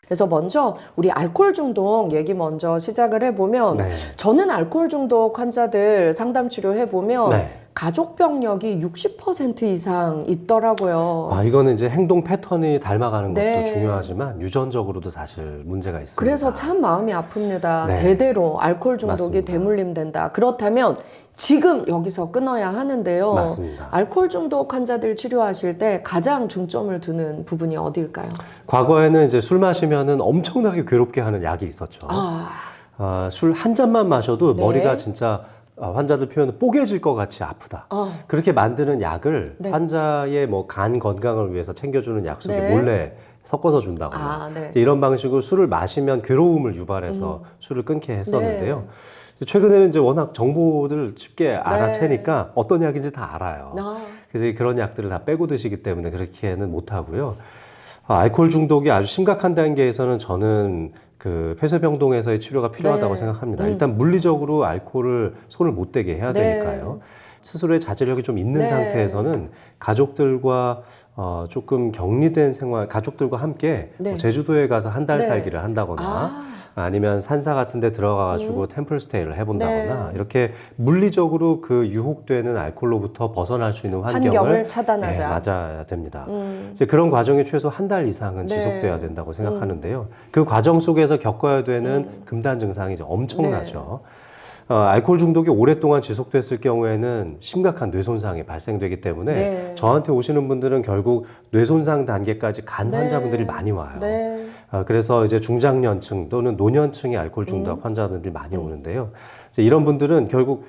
그래서 먼저 우리 알코올 중독 얘기 먼저 시작을 해보면 네. 저는 알코올 중독 환자들 상담 치료해보면 네. 가족 병력이 60% 이상 있더라고요. 아, 이거는 이제 행동 패턴이 닮아가는 것도 네. 중요하지만 유전적으로도 사실 문제가 있습니다. 그래서 참 마음이 아픕니다. 네. 대대로 알코올 중독이 맞습니다. 대물림된다. 그렇다면 지금 여기서 끊어야 하는데요. 맞습니다. 알코올 중독 환자들 치료하실 때 가장 중점을 두는 부분이 어딜까요? 과거에는 이제 술 마시면은 엄청나게 괴롭게 하는 약이 있었죠. 술 한 잔만 마셔도 네. 머리가 진짜 환자들 표현은 뽀개질 것 같이 아프다. 그렇게 만드는 약을 네. 환자의 뭐 간 건강을 위해서 챙겨주는 약 속에 네. 몰래 섞어서 준다거나 네. 이제 이런 방식으로 술을 마시면 괴로움을 유발해서 술을 끊게 했었는데요. 최근에는 이제 워낙 정보들 쉽게 알아채니까 어떤 약인지 다 알아요. 그래서 그런 약들을 다 빼고 드시기 때문에 그렇게는 못하고요. 알코올 중독이 아주 심각한 단계에서는 저는 그 폐쇄병동에서의 치료가 필요하다고 생각합니다. 일단 물리적으로 알코올을 손을 못 대게 해야 되니까요. 스스로의 자제력이 좀 있는 상태에서는 가족들과 조금 격리된 생활, 가족들과 함께 뭐 제주도에 가서 한 달 살기를 한다거나 아니면 산사 같은 데 들어가가지고 템플스테이를 해본다거나 이렇게 물리적으로 그 유혹되는 알코올로부터 벗어날 수 있는 환경을 차단하자. 맞아야 됩니다. 이제 그런 과정이 최소 한 달 이상은 지속돼야 된다고 생각하는데요. 그 과정 속에서 겪어야 되는 금단 증상이 이제 엄청나죠. 알코올 중독이 오랫동안 지속됐을 경우에는 심각한 뇌손상이 발생되기 때문에 저한테 오시는 분들은 결국 뇌손상 단계까지 간 환자분들이 많이 와요. 그래서 이제 중장년층 또는 노년층의 알코올 중독 환자분들이 많이 오는데요. 이제 이런 분들은 결국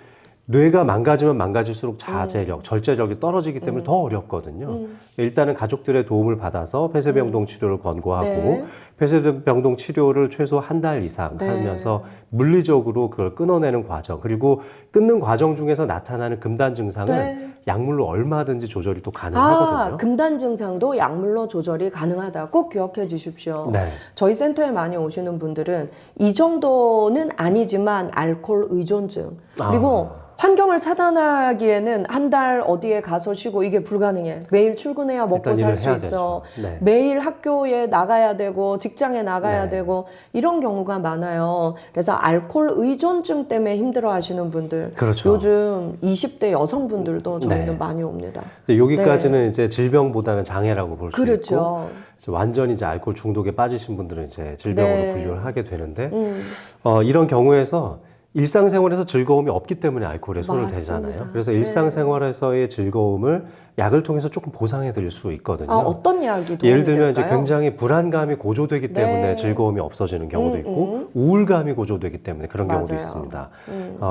뇌가 망가지면 망가질수록 자제력, 절제력이 떨어지기 때문에 더 어렵거든요. 일단은 가족들의 도움을 받아서 폐쇄병동 치료를 권고하고 폐쇄병동 치료를 최소 한 달 이상 하면서 물리적으로 그걸 끊어내는 과정, 그리고 끊는 과정 중에서 나타나는 금단 증상은 약물로 얼마든지 조절이 또 가능하거든요. 금단 증상도 약물로 조절이 가능하다. 꼭 기억해 주십시오. 저희 센터에 많이 오시는 분들은 이 정도는 아니지만 알코올 의존증, 그리고 환경을 차단하기에는 한 달 어디에 가서 쉬고 이게 불가능해. 매일 출근해야 먹고 살 수 있어. 매일 학교에 나가야 되고 직장에 나가야 되고 이런 경우가 많아요. 그래서 알코올 의존증 때문에 힘들어 하시는 분들, 요즘 20대 여성분들도 저희는 많이 옵니다. 여기까지는 이제 질병보다는 장애라고 볼 수 그렇죠. 있고 완전히 이제 알코올 중독에 빠지신 분들은 이제 질병으로 분류를 하게 되는데 이런 경우에서 일상생활에서 즐거움이 없기 때문에 알코올에 손을 대잖아요. 그래서 일상생활에서의 즐거움을 약을 통해서 조금 보상해 드릴 수 있거든요. 어떤 약이 도움이 예를 들면 될까요? 이제 굉장히 불안감이 고조되기 때문에 즐거움이 없어지는 경우도 있고 우울감이 고조되기 때문에 그런 경우도 있습니다.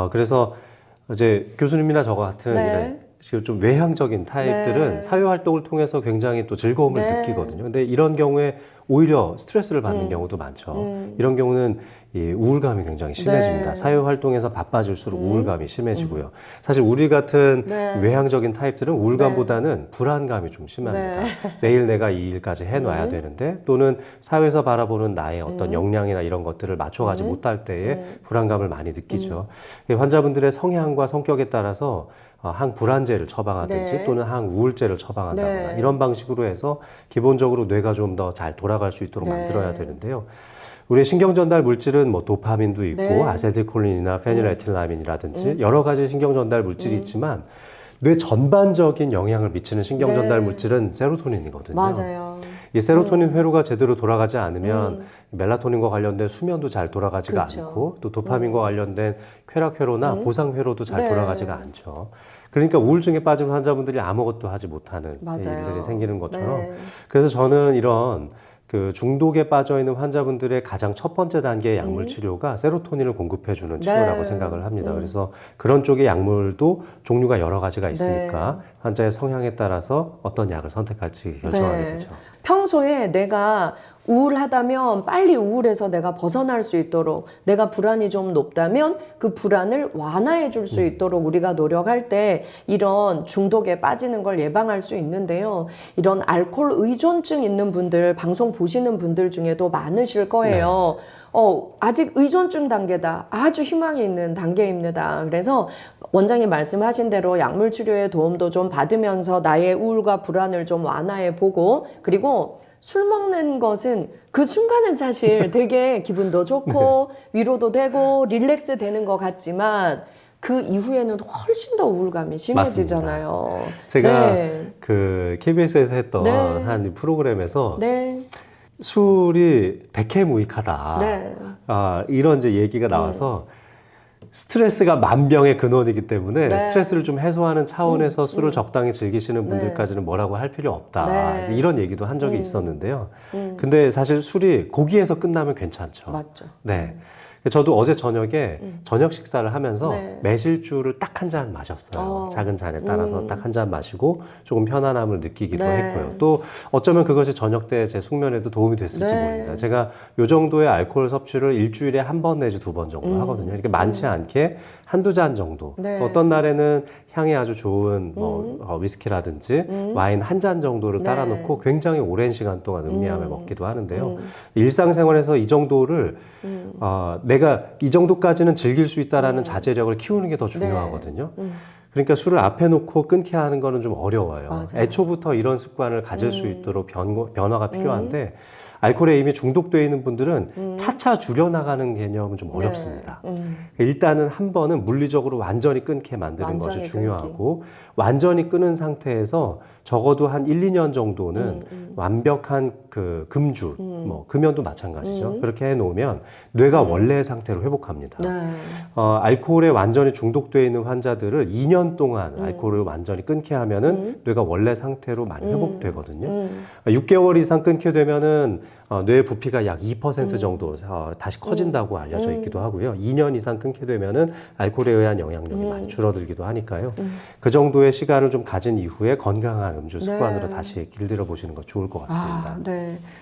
그래서 이제 교수님이나 저 같은 이런 좀 외향적인 타입들은 사회활동을 통해서 굉장히 또 즐거움을 느끼거든요. 근데 이런 경우에 오히려 스트레스를 받는 경우도 많죠. 이런 경우는 이 우울감이 굉장히 심해집니다. 사회활동에서 바빠질수록 우울감이 심해지고요. 사실 우리 같은 외향적인 타입들은 우울감보다는 불안감이 좀 심합니다. 내일 내가 이 일까지 해놔야 되는데 또는 사회에서 바라보는 나의 어떤 역량이나 이런 것들을 맞춰가지 못할 때에 불안감을 많이 느끼죠. 환자분들의 성향과 성격에 따라서 항불안제를 처방하든지 또는 항우울제를 처방한다거나 이런 방식으로 해서 기본적으로 뇌가 좀 더 잘 돌아갈 수 있도록 만들어야 되는데요. 우리의 신경전달 물질은 뭐 도파민도 있고 아세틸콜린이나 페닐에틸라민이라든지 여러 가지 신경전달 물질이 있지만 뇌 전반적인 영향을 미치는 신경전달 물질은 세로토닌이거든요. 맞아요. 이 세로토닌 회로가 제대로 돌아가지 않으면 멜라토닌과 관련된 수면도 잘 돌아가지가 않고 또 도파민과 관련된 쾌락회로나 보상회로도 잘 돌아가지가 않죠. 그러니까 우울증에 빠진 환자분들이 아무것도 하지 못하는 일들이 생기는 것처럼 그래서 저는 이런 그 중독에 빠져 있는 환자분들의 가장 첫 번째 단계의 약물 치료가 세로토닌을 공급해주는 치료라고 생각을 합니다. 그래서 그런 쪽의 약물도 종류가 여러 가지가 있으니까 환자의 성향에 따라서 어떤 약을 선택할지 결정하게 되죠. 평소에 내가 우울하다면 빨리 우울해서 내가 벗어날 수 있도록, 내가 불안이 좀 높다면 그 불안을 완화해 줄 수 있도록 우리가 노력할 때 이런 중독에 빠지는 걸 예방할 수 있는데요. 이런 알코올 의존증 있는 분들, 방송 보시는 분들 중에도 많으실 거예요. 아직 의존증 단계다. 아주 희망이 있는 단계입니다. 그래서 원장님 말씀하신 대로 약물 치료의 도움도 좀 받으면서 나의 우울과 불안을 좀 완화해 보고, 그리고 술 먹는 것은 그 순간은 사실 되게 기분도 좋고 위로도 되고 릴렉스 되는 것 같지만 그 이후에는 훨씬 더 우울감이 심해지잖아요. 맞습니다. 제가 그 KBS에서 했던 한 프로그램에서 술이 백해무익하다. 이런 이제 얘기가 나와서 스트레스가 만병의 근원이기 때문에 스트레스를 좀 해소하는 차원에서 술을 적당히 즐기시는 분들까지는 뭐라고 할 필요 없다. 이제 이런 얘기도 한 적이 있었는데요. 근데 사실 술이 고기에서 끝나면 괜찮죠. 맞죠. 네. 저도 어제 저녁에 저녁 식사를 하면서 매실주를 딱 한 잔 마셨어요. 작은 잔에 따라서 딱 한 잔 마시고 조금 편안함을 느끼기도 했고요. 또 어쩌면 그것이 저녁 때 제 숙면에도 도움이 됐을지 모릅니다. 제가 요 정도의 알코올 섭취를 일주일에 한 번 내지 두 번 정도 하거든요. 이렇게 많지 않게 한두 잔 정도. 어떤 날에는 향이 아주 좋은 위스키라든지 와인 한 잔 정도를 따라 놓고 굉장히 오랜 시간 동안 음미하며 먹기도 하는데요. 일상생활에서 이 정도를 내가 이 정도까지는 즐길 수 있다라는 자제력을 키우는 게 더 중요하거든요. 그러니까 술을 앞에 놓고 끊게 하는 거는 좀 어려워요. 맞아요. 애초부터 이런 습관을 가질 수 있도록 변화가 필요한데 알코올에 이미 중독되어 있는 분들은 차차 줄여나가는 개념은 좀 어렵습니다. 일단은 한 번은 물리적으로 완전히 끊게 만드는 것이 중요하고 완전히 끊은 상태에서 적어도 한 1, 2년 정도는 완벽한 그 금주, 뭐 금연도 마찬가지죠. 그렇게 해놓으면 뇌가 원래의 상태로 회복합니다. 알코올에 완전히 중독되어 있는 환자들을 2년 동안 알코올을 완전히 끊게 하면은 뇌가 원래 상태로 많이 회복되거든요. 6개월 이상 끊게 되면은 뇌 부피가 약 2% 정도 다시 커진다고 알려져 있기도 하고요. 2년 이상 끊게 되면은 알코올에 의한 영향력이 많이 줄어들기도 하니까요. 그 정도의 시간을 좀 가진 이후에 건강한 음주 습관으로 다시 길들여 보시는 것 좋을 것 같습니다.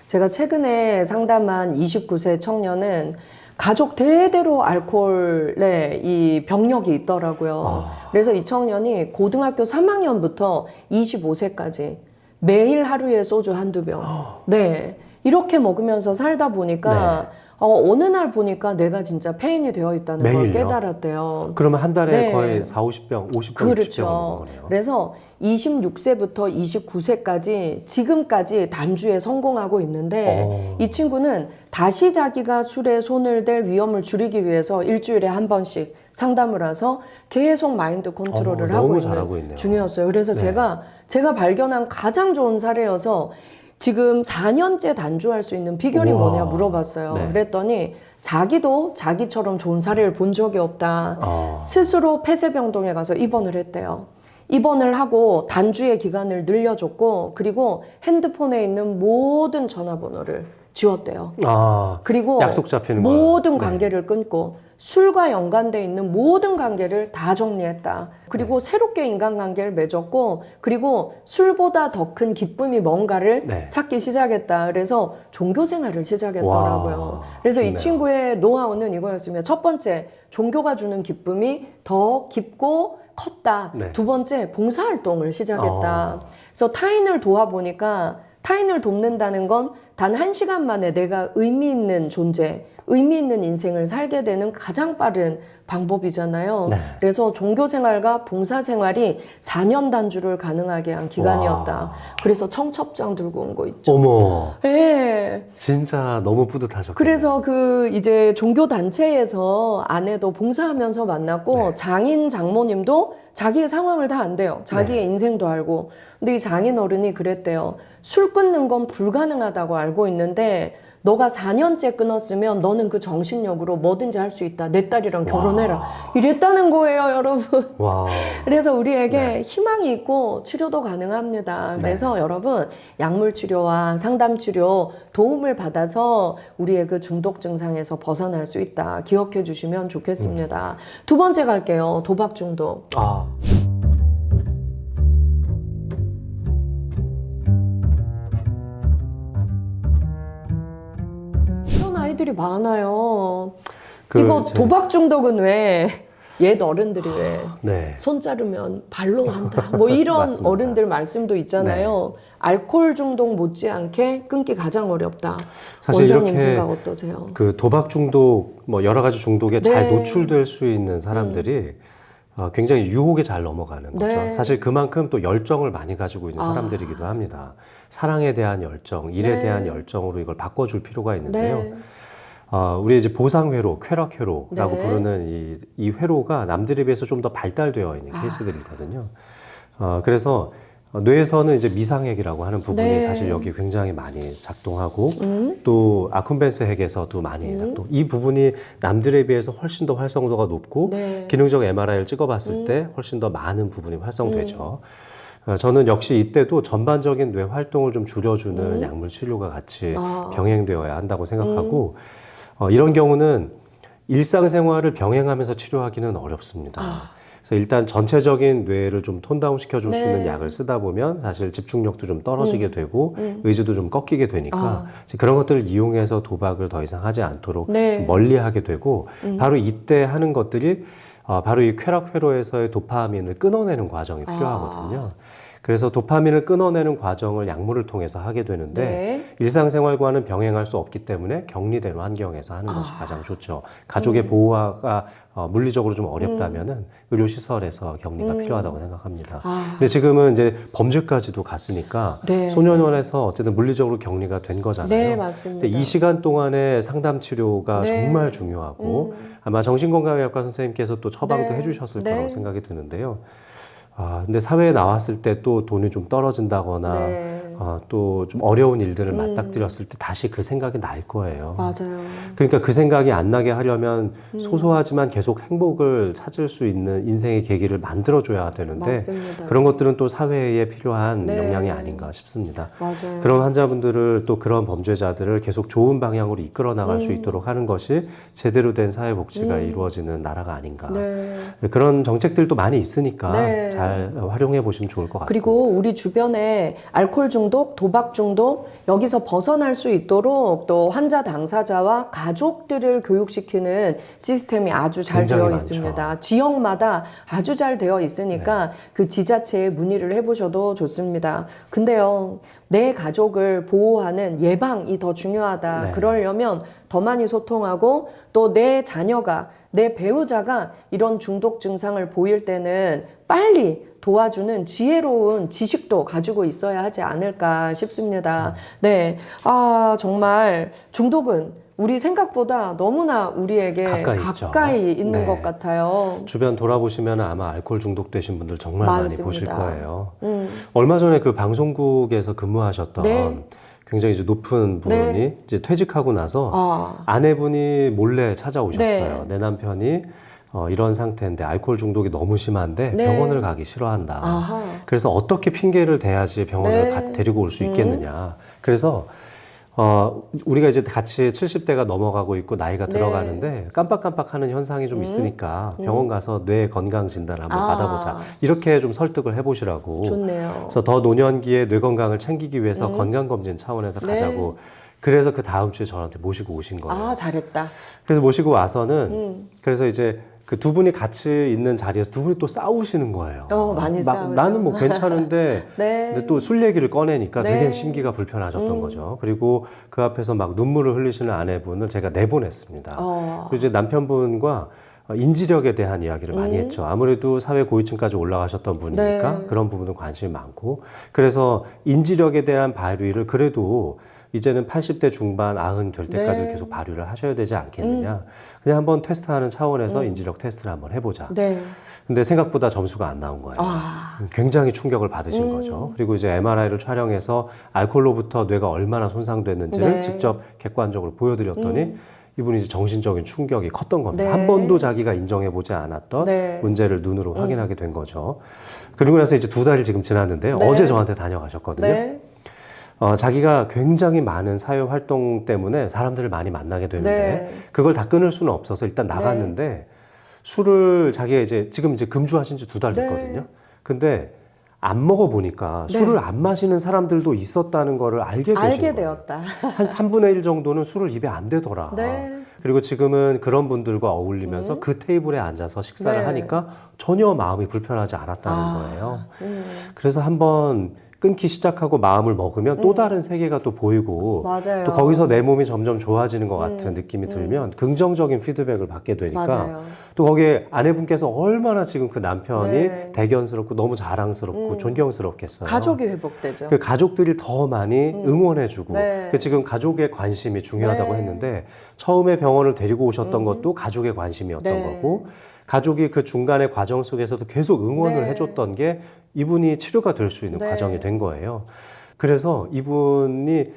제가 최근에 상담한 29세 청년은 가족 대대로 알코올에 이 병력이 있더라고요. 그래서 이 청년이 고등학교 3학년부터 25세까지 매일 하루에 소주 한두 병. 이렇게 먹으면서 살다 보니까 어느 날 보니까 내가 진짜 폐인이 되어 있다는 걸 깨달았대요. 그러면 한 달에 거의 4, 50병, 50병, 그렇죠. 60병 먹는 거네요. 그래서 26세부터 29세까지 지금까지 단주에 성공하고 있는데 이 친구는 다시 자기가 술에 손을 댈 위험을 줄이기 위해서 일주일에 한 번씩 상담을 해서 계속 마인드 컨트롤을 하고 있는 중이었어요. 그래서 제가 발견한 가장 좋은 사례여서 지금 4년째 단주할 수 있는 비결이 뭐냐 물어봤어요. 그랬더니 자기도 자기처럼 좋은 사례를 본 적이 없다. 스스로 폐쇄병동에 가서 입원을 했대요. 입원을 하고 단주의 기간을 늘려줬고 그리고 핸드폰에 있는 모든 전화번호를 지웠대요. 그리고 약속 잡히는 모든 관계를 끊고 술과 연관돼 있는 모든 관계를 다 정리했다. 그리고 새롭게 인간관계를 맺었고 그리고 술보다 더 큰 기쁨이 뭔가를 찾기 시작했다. 그래서 종교생활을 시작했더라고요. 그래서 이 친구의 노하우는 이거였습니다. 첫 번째, 종교가 주는 기쁨이 더 깊고 컸다. 두 번째, 봉사활동을 시작했다. 그래서 타인을 도와보니까 타인을 돕는다는 건 단 1시간 만에 내가 의미 있는 존재, 의미 있는 인생을 살게 되는 가장 빠른 방법이잖아요. 그래서 종교생활과 봉사생활이 4년 단주를 가능하게 한 기간이었다. 그래서 청첩장 들고 온 거 있죠. 어머. 진짜 너무 뿌듯하셨겠네요. 그래서 그 이제 종교단체에서 아내도 봉사하면서 만났고 장인 장모님도 자기의 상황을 다 안대요. 자기의 인생도 알고. 근데 이 장인 어른이 그랬대요. 술 끊는 건 불가능하다고 알고 있는데 너가 4년째 끊었으면 너는 그 정신력으로 뭐든지 할 수 있다. 내 딸이랑 결혼해라. 이랬다는 거예요, 여러분. 그래서 우리에게 희망이 있고 치료도 가능합니다. 그래서 여러분 약물 치료와 상담 치료 도움을 받아서 우리의 그 중독 증상에서 벗어날 수 있다. 기억해 주시면 좋겠습니다. 두 번째 갈게요. 도박 중독. 이런 아이들이 많아요. 이거 도박 중독은 왜 옛 어른들이 왜 네. 손 자르면 발로 한다. 뭐 이런 맞습니다. 어른들 말씀도 있잖아요. 알코올 중독 못지않게 끊기 가장 어렵다. 사실 원장님 이렇게 생각 어떠세요? 그 도박 중독, 뭐 여러 가지 중독에 네. 잘 노출될 수 있는 사람들이 굉장히 유혹에 잘 넘어가는 거죠. 네. 사실 그만큼 또 열정을 많이 가지고 있는 사람들이기도 합니다. 사랑에 대한 열정, 일에 네. 대한 열정으로 이걸 바꿔줄 필요가 있는데요. 네. 우리 이제 보상회로, 쾌락회로라고 네. 부르는 이 회로가 남들에 비해서 좀 더 발달되어 있는 케이스들이거든요. 그래서 뇌에서는 이제 미상핵이라고 하는 부분이 네. 사실 여기 굉장히 많이 작동하고 또 아쿤벤스 핵에서도 많이 작동. 이 부분이 남들에 비해서 훨씬 더 활성도가 높고 네. 기능적 MRI를 찍어봤을 때 훨씬 더 많은 부분이 활성되죠. 저는 역시 이때도 전반적인 뇌 활동을 좀 줄여주는 약물 치료가 같이 병행되어야 한다고 생각하고 이런 경우는 일상생활을 병행하면서 치료하기는 어렵습니다. 그래서 일단 전체적인 뇌를 좀 톤다운 시켜줄 수 있는 약을 쓰다 보면 사실 집중력도 좀 떨어지게 되고 의지도 좀 꺾이게 되니까 이제 그런 것들을 이용해서 도박을 더 이상 하지 않도록 네. 좀 멀리하게 되고 바로 이때 하는 것들이 바로 이 쾌락회로에서의 도파민을 끊어내는 과정이 필요하거든요. 그래서 도파민을 끊어내는 과정을 약물을 통해서 하게 되는데 네. 일상생활과는 병행할 수 없기 때문에 격리된 환경에서 하는 것이 가장 좋죠. 가족의 보호가 물리적으로 좀 어렵다면은 의료시설에서 격리가 필요하다고 생각합니다. 근데 지금은 이제 범죄까지도 갔으니까 네. 소년원에서 어쨌든 물리적으로 격리가 된 거잖아요. 네, 맞습니다. 근데 이 시간 동안에 상담 치료가 네. 정말 중요하고 아마 정신건강의학과 선생님께서 또 처방도 네. 해주셨을 네. 거라고 생각이 드는데요. 근데 사회에 나왔을 때 또 돈이 좀 떨어진다거나 네. 또 좀 어려운 일들을 맞닥뜨렸을 때 다시 그 생각이 날 거예요. 맞아요. 그러니까 그 생각이 안 나게 하려면 소소하지만 계속 행복을 찾을 수 있는 인생의 계기를 만들어줘야 되는데 맞습니다. 그런 것들은 또 사회에 필요한 네. 역량이 아닌가 싶습니다. 맞아요. 그런 환자분들을 또 그런 범죄자들을 계속 좋은 방향으로 이끌어 나갈 수 있도록 하는 것이 제대로 된 사회복지가 이루어지는 나라가 아닌가. 네. 그런 정책들도 많이 있으니까 네. 잘 활용해 보시면 좋을 것 같습니다. 그리고 우리 주변에 알코올 중독, 도박 중독 여기서 벗어날 수 있도록 또 환자 당사자와 가족들을 교육시키는 시스템이 아주 잘 굉장히 되어 많죠. 있습니다. 지역마다 아주 잘 되어 있으니까 그 지자체에 문의를 해보셔도 좋습니다. 근데요, 내 가족을 보호하는 예방이 더 중요하다. 네. 그러려면 더 많이 소통하고 또 내 자녀가 내 배우자가 이런 중독 증상을 보일 때는 빨리 도와주는 지혜로운 지식도 가지고 있어야 하지 않을까 싶습니다. 네. 정말 중독은 우리 생각보다 너무나 우리에게 가까이 있는 네. 것 같아요. 주변 돌아보시면 아마 알코올 중독되신 분들 정말 많습니다. 많이 보실 거예요. 얼마 전에 그 방송국에서 근무하셨던 네. 굉장히 이제 높은 분이 네. 이제 퇴직하고 나서 아내분이 몰래 찾아오셨어요. 네. 내 남편이 이런 상태인데 알코올 중독이 너무 심한데 네. 병원을 가기 싫어한다. 아하. 그래서 어떻게 핑계를 대야지 병원을 네. 데리고 올 수 있겠느냐. 그래서 우리가 이제 같이 70대가 넘어가고 있고 나이가 네. 들어가는데 깜빡깜빡하는 현상이 좀 있으니까 병원 가서 뇌 건강 진단 한번 받아보자. 이렇게 좀 설득을 해보시라고. 좋네요. 그래서 더 노년기에 뇌 건강을 챙기기 위해서 건강검진 차원에서 네. 가자고. 그래서 그 다음 주에 저한테 모시고 오신 거예요. 잘했다. 그래서 모시고 와서는 그래서 이제 그 두 분이 같이 있는 자리에서 두 분이 또 싸우시는 거예요. 많이 싸우죠. 나는 뭐 괜찮은데 네. 근데 또 술 얘기를 꺼내니까 네. 되게 심기가 불편하셨던 거죠. 그리고 그 앞에서 막 눈물을 흘리시는 아내분을 제가 내보냈습니다. 그리고 이제 남편분과 인지력에 대한 이야기를 많이 했죠. 아무래도 사회 고위층까지 올라가셨던 분이니까 네. 그런 부분은 관심이 많고 그래서 인지력에 대한 발휘를 그래도 이제는 80대 중반 90 될 때까지 네. 계속 발휘를 하셔야 되지 않겠느냐. 그냥 한번 테스트하는 차원에서 인지력 테스트를 한번 해보자. 네. 근데 생각보다 점수가 안 나온 거예요. 굉장히 충격을 받으신 거죠. 그리고 이제 MRI를 촬영해서 알코올로부터 뇌가 얼마나 손상됐는지를 네. 직접 객관적으로 보여드렸더니 이분이 이제 정신적인 충격이 컸던 겁니다. 네. 한 번도 자기가 인정해보지 않았던 네. 문제를 눈으로 확인하게 된 거죠. 그리고 나서 이제 2달이 지금 지났는데요. 네. 어제 저한테 다녀가셨거든요. 네. 자기가 굉장히 많은 사회 활동 때문에 사람들을 많이 만나게 되는데 네. 그걸 다 끊을 수는 없어서 일단 나갔는데 술을 자기가 이제 지금 이제 금주하신 지 2달 됐거든요. 네. 근데 안 먹어보니까 네. 술을 안 마시는 사람들도 있었다는 거를 알게 되신 거예요. 되었다. 한 3분의 1 정도는 술을 입에 안 대더라. 네. 그리고 지금은 그런 분들과 어울리면서 그 테이블에 앉아서 식사를 네. 하니까 전혀 마음이 불편하지 않았다는 거예요. 그래서 한번 끊기 시작하고 마음을 먹으면 또 다른 세계가 또 보이고 맞아요. 또 거기서 내 몸이 점점 좋아지는 것 같은 느낌이 들면 긍정적인 피드백을 받게 되니까 맞아요. 또 거기에 아내분께서 얼마나 지금 그 남편이 네. 대견스럽고 너무 자랑스럽고 존경스럽겠어요. 가족이 회복되죠. 그 가족들이 더 많이 응원해주고 네. 그 지금 가족의 관심이 중요하다고 네. 했는데 처음에 병원을 데리고 오셨던 것도 가족의 관심이었던 네. 거고 가족이 그 중간의 과정 속에서도 계속 응원을 네. 해줬던 게 이분이 치료가 될 수 있는 네. 과정이 된 거예요. 그래서 이분의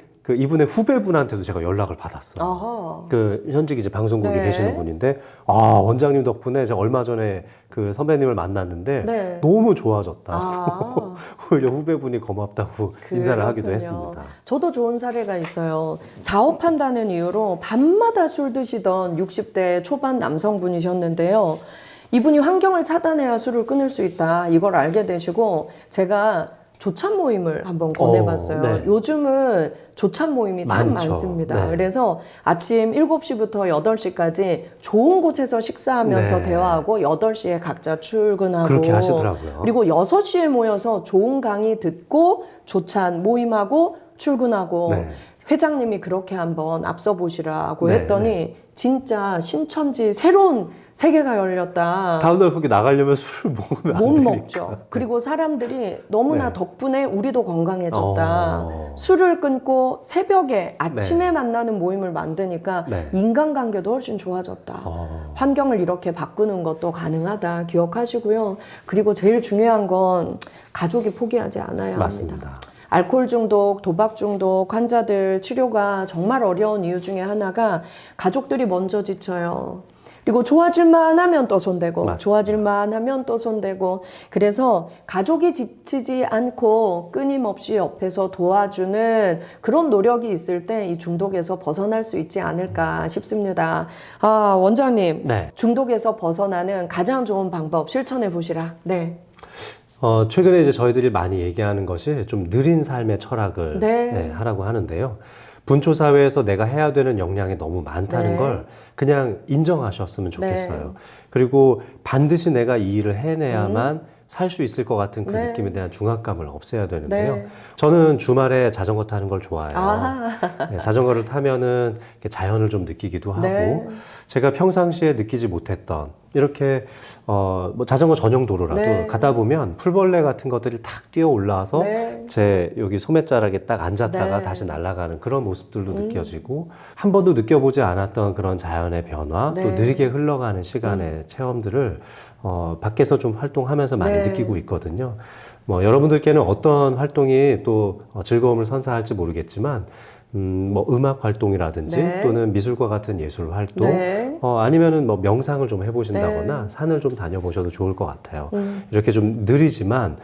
후배분한테도 제가 연락을 받았어요. 아하. 그 현직 이제 방송국에 네. 계시는 분인데 원장님 덕분에 제가 얼마 전에 그 선배님을 만났는데 네. 너무 좋아졌다. 아. 오히려 후배분이 고맙다고 인사를 하기도 그렇군요. 했습니다. 저도 좋은 사례가 있어요. 사업한다는 이유로 밤마다 술 드시던 60대 초반 남성분이셨는데요. 이분이 환경을 차단해야 술을 끊을 수 있다. 이걸 알게 되시고 제가 조찬 모임을 한번 권해봤어요. 네. 요즘은 조찬 모임이 참 많죠. 많습니다. 네. 그래서 아침 7시부터 8시까지 좋은 곳에서 식사하면서 네. 대화하고 8시에 각자 출근하고 그렇게 하시더라고요. 그리고 6시에 모여서 좋은 강의 듣고 조찬 모임하고 출근하고 네. 회장님이 그렇게 한번 앞서 보시라고 네, 했더니 진짜 신천지 새로운 세계가 열렸다. 다음날 거기 나가려면 술을 먹으면 안 못 되니까. 먹죠. 그리고 사람들이 너무나 네. 덕분에 우리도 건강해졌다. 어. 술을 끊고 새벽에 아침에 네. 만나는 모임을 만드니까 네. 인간관계도 훨씬 좋아졌다. 환경을 이렇게 바꾸는 것도 가능하다. 기억하시고요. 그리고 제일 중요한 건 가족이 포기하지 않아야 합니다. 맞습니다. 알코올 중독, 도박 중독 환자들 치료가 정말 어려운 이유 중에 하나가 가족들이 먼저 지쳐요. 그리고 좋아질만 하면 또 손대고 맞습니다. 좋아질만 하면 또 손대고 그래서 가족이 지치지 않고 끊임없이 옆에서 도와주는 그런 노력이 있을 때 이 중독에서 벗어날 수 있지 않을까 싶습니다. 원장님, 네. 중독에서 벗어나는 가장 좋은 방법 실천해 보시라. 네. 최근에 이제 저희들이 많이 얘기하는 것이 좀 느린 삶의 철학을 네. 하라고 하는데요. 분초 사회에서 내가 해야 되는 역량이 너무 많다는 네. 걸 그냥 인정하셨으면 좋겠어요. 그리고 반드시 내가 이 일을 해내야만 살 수 있을 것 같은 그 네. 느낌에 대한 중압감을 없애야 되는데요. 네. 저는 주말에 자전거 타는 걸 좋아해요. 아하. 네, 자전거를 타면은 이렇게 자연을 좀 느끼기도 하고 네. 제가 평상시에 느끼지 못했던 이렇게 뭐 자전거 전용 도로라도 네. 가다 보면 풀벌레 같은 것들이 탁 뛰어 올라와서 네. 제 여기 소매자락에 딱 앉았다가 네. 다시 날아가는 그런 모습들도 느껴지고 한 번도 느껴보지 않았던 그런 자연의 변화 네. 또 느리게 흘러가는 시간의 체험들을 밖에서 좀 활동하면서 많이 네. 느끼고 있거든요. 뭐 여러분들께는 어떤 활동이 또 즐거움을 선사할지 모르겠지만 뭐 음악 활동이라든지 네. 또는 미술과 같은 예술 활동 네. 아니면은 뭐 명상을 좀 해보신다거나 네. 산을 좀 다녀보셔도 좋을 것 같아요. 이렇게 좀 느리지만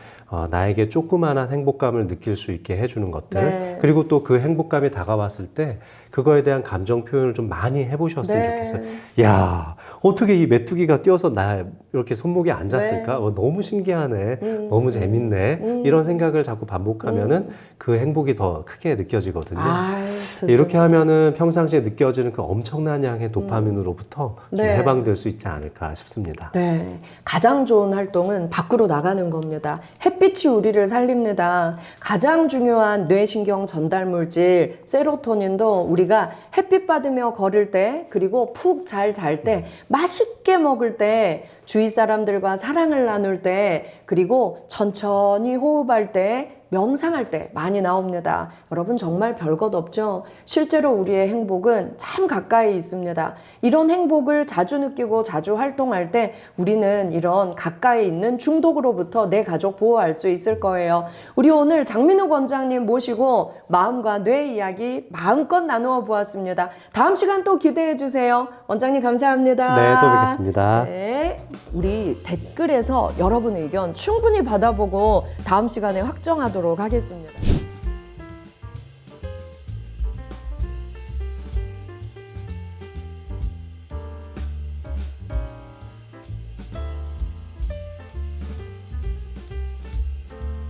나에게 조그마한 행복감을 느낄 수 있게 해주는 것들 네. 그리고 또 그 행복감이 다가왔을 때 그거에 대한 감정 표현을 좀 많이 해보셨으면 네. 좋겠어요. 야, 어떻게 이 메뚜기가 뛰어서 나 이렇게 손목에 앉았을까? 네. 너무 신기하네. 너무 재밌네. 이런 생각을 자꾸 반복하면은 그 행복이 더 크게 느껴지거든요. 좋습니다. 이렇게 하면은 평상시에 느껴지는 그 엄청난 양의 도파민으로부터 좀 네. 해방될 수 있지 않을까 싶습니다. 네. 가장 좋은 활동은 밖으로 나가는 겁니다. 햇빛이 우리를 살립니다. 가장 중요한 뇌신경 전달 물질 세로토닌도 우리가 햇빛 받으며 걸을 때 그리고 푹 잘 잘 때 맛있게 먹을 때 주위 사람들과 사랑을 나눌 때 그리고 천천히 호흡할 때 명상할 때 많이 나옵니다. 여러분 정말 별것 없죠? 실제로 우리의 행복은 참 가까이 있습니다. 이런 행복을 자주 느끼고 자주 활동할 때 우리는 이런 가까이 있는 중독으로부터 내 가족 보호할 수 있을 거예요. 우리 오늘 장민욱 원장님 모시고 마음과 뇌 이야기 마음껏 나누어 보았습니다. 다음 시간 또 기대해 주세요. 원장님 감사합니다. 네, 또 뵙겠습니다. 네. 우리 댓글에서 여러분의 의견 충분히 받아보고 다음 시간에 확정하도록 하겠습니다.